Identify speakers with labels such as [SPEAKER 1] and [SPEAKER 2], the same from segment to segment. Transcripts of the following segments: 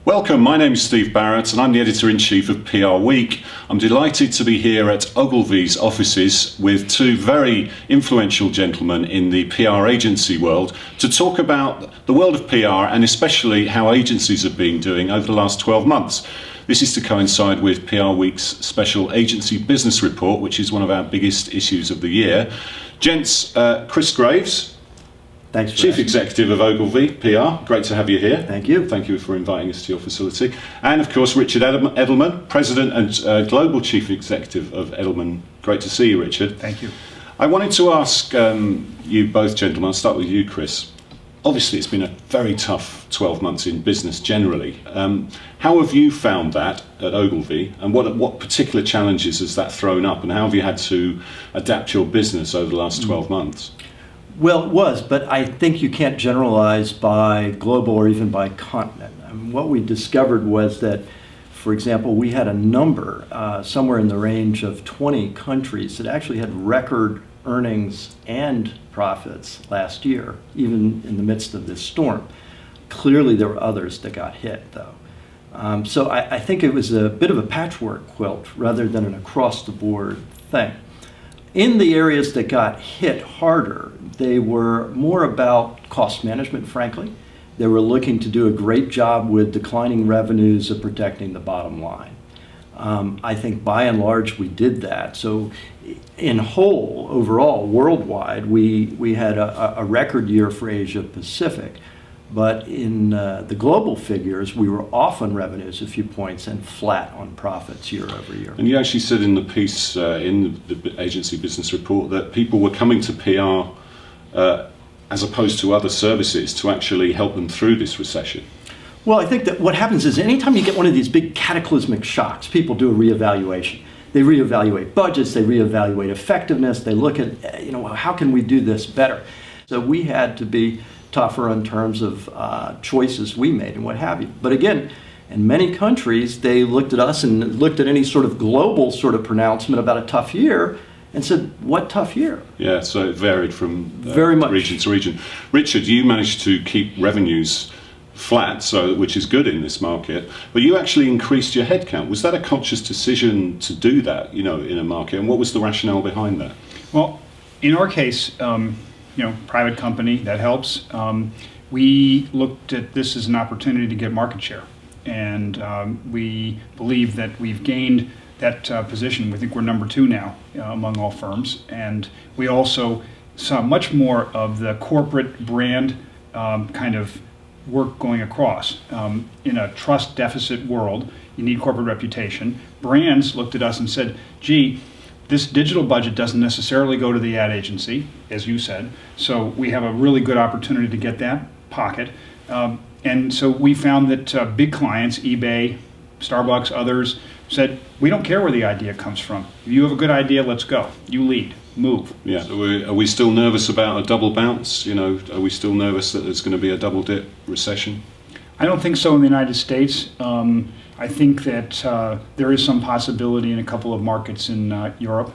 [SPEAKER 1] Welcome, my name is Steve Barrett and I'm the Editor-in-Chief of PR Week. I'm delighted to be here at Ogilvy's offices with two very influential gentlemen in the PR agency world to talk about the world of PR and especially how agencies have been doing over the last 12 months. This is to coincide with PR Week's special agency business report, which is one of our biggest issues of the year. Gents, Chris Graves.
[SPEAKER 2] Thanks for
[SPEAKER 1] Chief
[SPEAKER 2] asking.
[SPEAKER 1] Executive of Ogilvy PR. Great to have you here.
[SPEAKER 2] Thank you.
[SPEAKER 1] Thank you for inviting us to your facility. And of course, Richard Edelman, President and Global Chief Executive of Edelman. Great to see you, Richard.
[SPEAKER 3] Thank you.
[SPEAKER 1] I wanted to ask you both gentlemen, I'll start with you, Chris. Obviously, it's been a very tough 12 months in business generally. How have you found that at Ogilvy, and what particular challenges has that thrown up, and how have you had to adapt your business over the last 12 months?
[SPEAKER 2] Well, it was, but I think you can't generalize by global or even by continent. I mean, what we discovered was that, for example, we had a number, somewhere in the range of 20 countries that actually had record earnings and profits last year, even in the midst of this storm. Clearly, there were others that got hit, though. So I think it was a bit of a patchwork quilt rather than an across-the-board thing. In the areas that got hit harder, they were more about cost management, frankly. They were looking to do a great job with declining revenues of protecting the bottom line. I think by and large we did that. So in whole, overall, worldwide, we had a record year for Asia Pacific. But in the global figures, we were off on revenues a few points and flat on profits year over year.
[SPEAKER 1] And you actually said in the piece, in the agency business report, that people were coming to PR as opposed to other services to actually help them through this recession.
[SPEAKER 2] Well, I think that what happens is anytime you get one of these big cataclysmic shocks, people do a reevaluation. They reevaluate budgets, they reevaluate effectiveness, they look at, how can we do this better? So we had to be tougher in terms of choices we made and what have you. But again, in many countries, they looked at us and looked at any sort of global sort of pronouncement about a tough year and said, what tough year?
[SPEAKER 1] Yeah, so it varied from
[SPEAKER 2] Very much.
[SPEAKER 1] region to region. Richard, you managed to keep revenues flat, which is good in this market, but you actually increased your headcount. Was that a conscious decision to do that, in a market, and what was the rationale behind that?
[SPEAKER 3] Well, in our case, private company, that helps. We looked at this as an opportunity to get market share, and we believe that we've gained that position. We think we're number 2 now among all firms, and we also saw much more of the corporate brand kind of work going across. In a trust deficit world, you need corporate reputation. Brands looked at us and said, gee, this digital budget doesn't necessarily go to the ad agency, as you said, so we have a really good opportunity to get that pocket. And so we found that big clients, eBay, Starbucks, others, said, we don't care where the idea comes from. If you have a good idea, let's go. You lead, move.
[SPEAKER 1] Yeah, are we still nervous about a double bounce? Are we still nervous that there's going to be a double dip recession?
[SPEAKER 3] I don't think so in the United States. I think that there is some possibility in a couple of markets in Europe.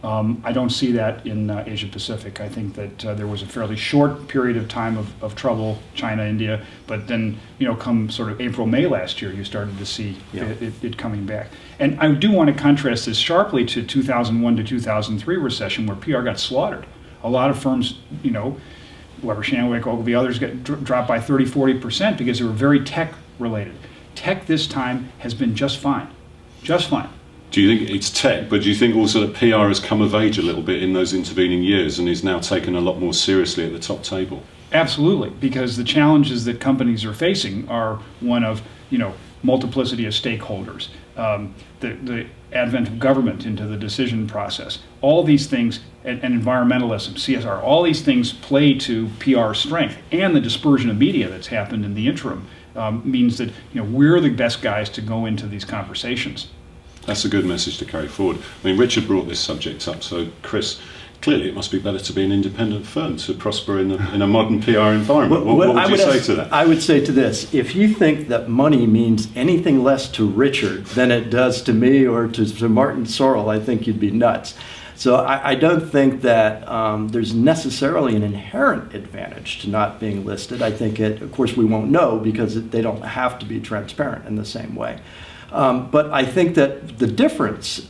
[SPEAKER 3] I don't see that in Asia Pacific. I think that there was a fairly short period of time of trouble, China, India, but then, come sort of April, May last year, you started to see it coming back. And I do want to contrast this sharply to 2001 to 2003 recession, where PR got slaughtered. A lot of firms, Weber Shandwick, Ogilvy, others dropped by 30-40% because they were very tech related. Tech this time has been just fine, just fine.
[SPEAKER 1] Do you think it's tech, but do you think also that PR has come of age a little bit in those intervening years and is now taken a lot more seriously at the top table?
[SPEAKER 3] Absolutely, because the challenges that companies are facing are one of, multiplicity of stakeholders, the advent of government into the decision process. All these things, and environmentalism, CSR, all these things play to PR strength, and the dispersion of media that's happened in the interim means that we're the best guys to go into these conversations.
[SPEAKER 1] That's a good message to carry forward. I mean, Richard brought this subject up, so Chris, clearly it must be better to be an independent firm to prosper in a modern PR environment. What would you say to that?
[SPEAKER 2] I would say to this, if you think that money means anything less to Richard than it does to me or to Martin Sorrell, I think you'd be nuts. So I don't think that there's necessarily an inherent advantage to not being listed. I think of course, we won't know because they don't have to be transparent in the same way. But I think that the difference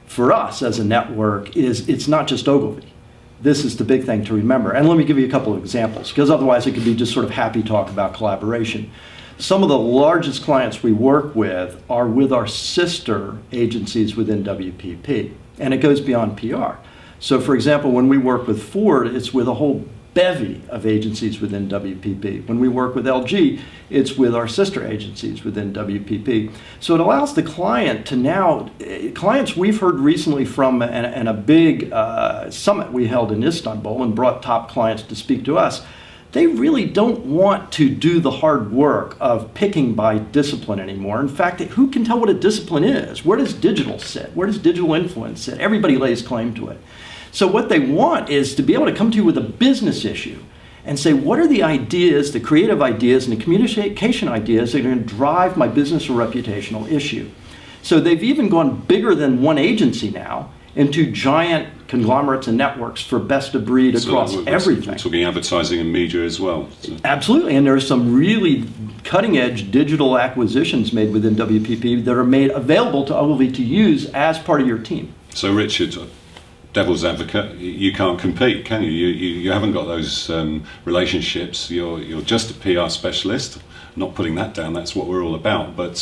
[SPEAKER 2] for us as a network is it's not just Ogilvy. This is the big thing to remember. And let me give you a couple of examples, because otherwise it could be just sort of happy talk about collaboration. Some of the largest clients we work with are with our sister agencies within WPP, and it goes beyond PR. So for example, when we work with Ford, it's with a whole bevy of agencies within WPP. When we work with LG, it's with our sister agencies within WPP. So it allows the client to now, clients we've heard recently from, and a big summit we held in Istanbul and brought top clients to speak to us, they really don't want to do the hard work of picking by discipline anymore. In fact, who can tell what a discipline is? Where does digital sit? Where does digital influence sit? Everybody lays claim to it. So what they want is to be able to come to you with a business issue and say, what are the ideas, the creative ideas, and the communication ideas that are going to drive my business or reputational issue? So they've even gone bigger than one agency now into giant conglomerates and networks for best of breed across everything.
[SPEAKER 1] We're talking advertising and media as well. So.
[SPEAKER 2] Absolutely, and there are some really cutting edge digital acquisitions made within WPP that are made available to Ogilvy to use as part of your team.
[SPEAKER 1] So Richard, devil's advocate, you can't compete, can you? You haven't got those relationships. You're just a PR specialist. Not putting that down. That's what we're all about. But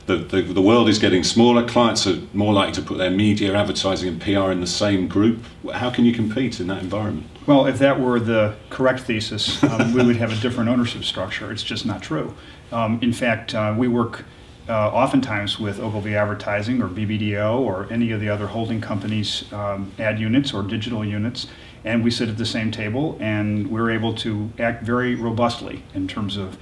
[SPEAKER 1] the world is getting smaller. Clients are more likely to put their media, advertising, and PR in the same group. How can you compete in that environment?
[SPEAKER 3] Well, if that were the correct thesis, we would have a different ownership structure. It's just not true. In fact, we work oftentimes with Ogilvy Advertising or BBDO or any of the other holding companies' ad units or digital units, and we sit at the same table and we're able to act very robustly in terms of,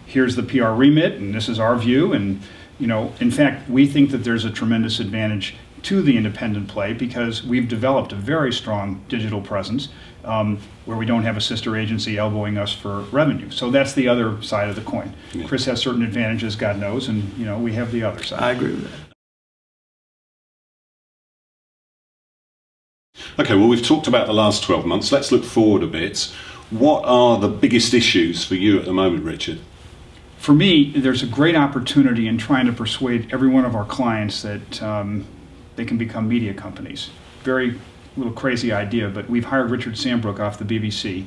[SPEAKER 3] here's the PR remit and this is our view, and in fact, we think that there's a tremendous advantage to the independent play because we've developed a very strong digital presence where we don't have a sister agency elbowing us for revenue. So that's the other side of the coin. Yeah. Chris has certain advantages, God knows, and we have the other side.
[SPEAKER 2] I agree with that.
[SPEAKER 1] Okay, well, we've talked about the last 12 months. Let's look forward a bit. What are the biggest issues for you at the moment, Richard?
[SPEAKER 3] For me, there's a great opportunity in trying to persuade every one of our clients that they can become media companies. Very little crazy idea, but we've hired Richard Sambrook off the BBC,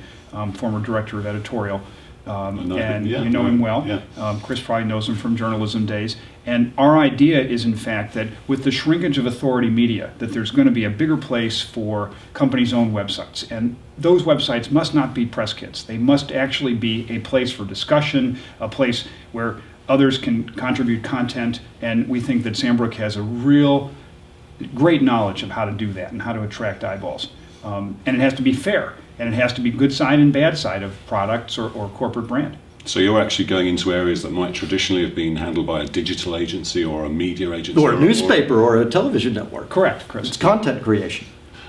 [SPEAKER 3] former director of editorial, and you know him well. Yeah. Chris probably knows him from journalism days. And our idea is, in fact, that with the shrinkage of authority media, that there's going to be a bigger place for companies' own websites. And those websites must not be press kits. They must actually be a place for discussion, a place where others can contribute content. And we think that Sambrook has a real great knowledge of how to do that and how to attract eyeballs. And it has to be fair, and it has to be good side and bad side of products or corporate brand.
[SPEAKER 1] So you're actually going into areas that might traditionally have been handled by a digital agency or a media agency.
[SPEAKER 2] Or a newspaper or a television network.
[SPEAKER 3] Correct, Chris.
[SPEAKER 2] It's content creation.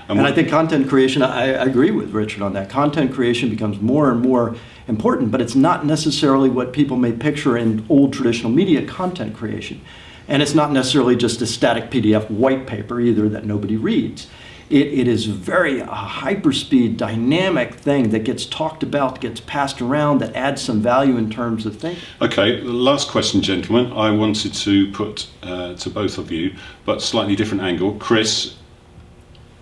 [SPEAKER 2] And I think content creation, I agree with Richard on that. Content creation becomes more and more important, but it's not necessarily what people may picture in old traditional media content creation. And it's not necessarily just a static PDF white paper either that nobody reads. It is very hyperspeed, dynamic thing that gets talked about, gets passed around, that adds some value in terms of thinking.
[SPEAKER 1] Okay, last question, gentlemen. I wanted to put to both of you, but slightly different angle. Chris,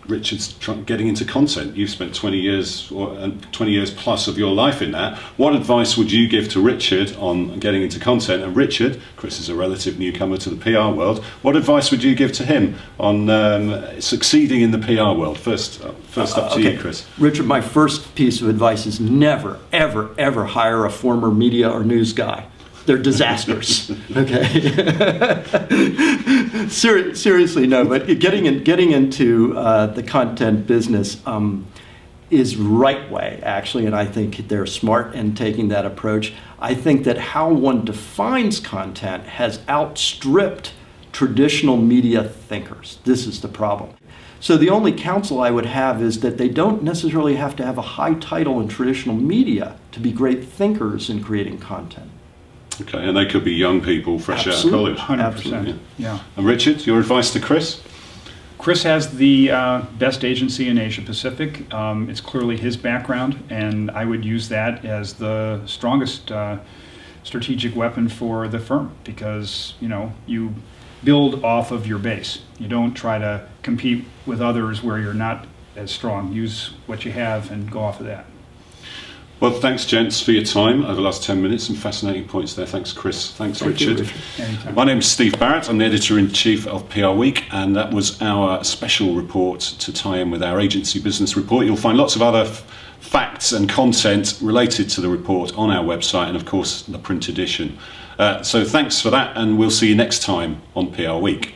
[SPEAKER 1] Richard's getting into content. You've spent 20 years or 20 years plus of your life in that. What advice would you give to Richard on getting into content? And Richard, Chris is a relative newcomer to the PR world. What advice would you give to him on succeeding in the PR world? First up to you, Chris.
[SPEAKER 2] Richard, my first piece of advice is never, ever, ever hire a former media or news guy. They're disasters. Okay. Seriously, no. But getting into the content business is right way, actually, and I think they're smart in taking that approach. I think that how one defines content has outstripped traditional media thinkers. This is the problem. So the only counsel I would have is that they don't necessarily have to have a high title in traditional media to be great thinkers in creating content.
[SPEAKER 1] Okay, and they could be young people fresh out of college.
[SPEAKER 3] 100%. Yeah.
[SPEAKER 1] And Richard, your advice to Chris?
[SPEAKER 3] Chris has the best agency in Asia Pacific. It's clearly his background, and I would use that as the strongest strategic weapon for the firm, because you build off of your base. You don't try to compete with others where you're not as strong. Use what you have and go off of that.
[SPEAKER 1] Well, thanks, gents, for your time over the last 10 minutes. Some fascinating points there. Thanks, Chris. Thanks,
[SPEAKER 2] Thank you,
[SPEAKER 1] Richard.
[SPEAKER 3] Anytime.
[SPEAKER 1] My name's Steve Barrett. I'm the editor-in-chief of PR Week, and that was our special report to tie in with our agency business report. You'll find lots of other facts and content related to the report on our website, and of course the print edition. So thanks for that, and we'll see you next time on PR Week.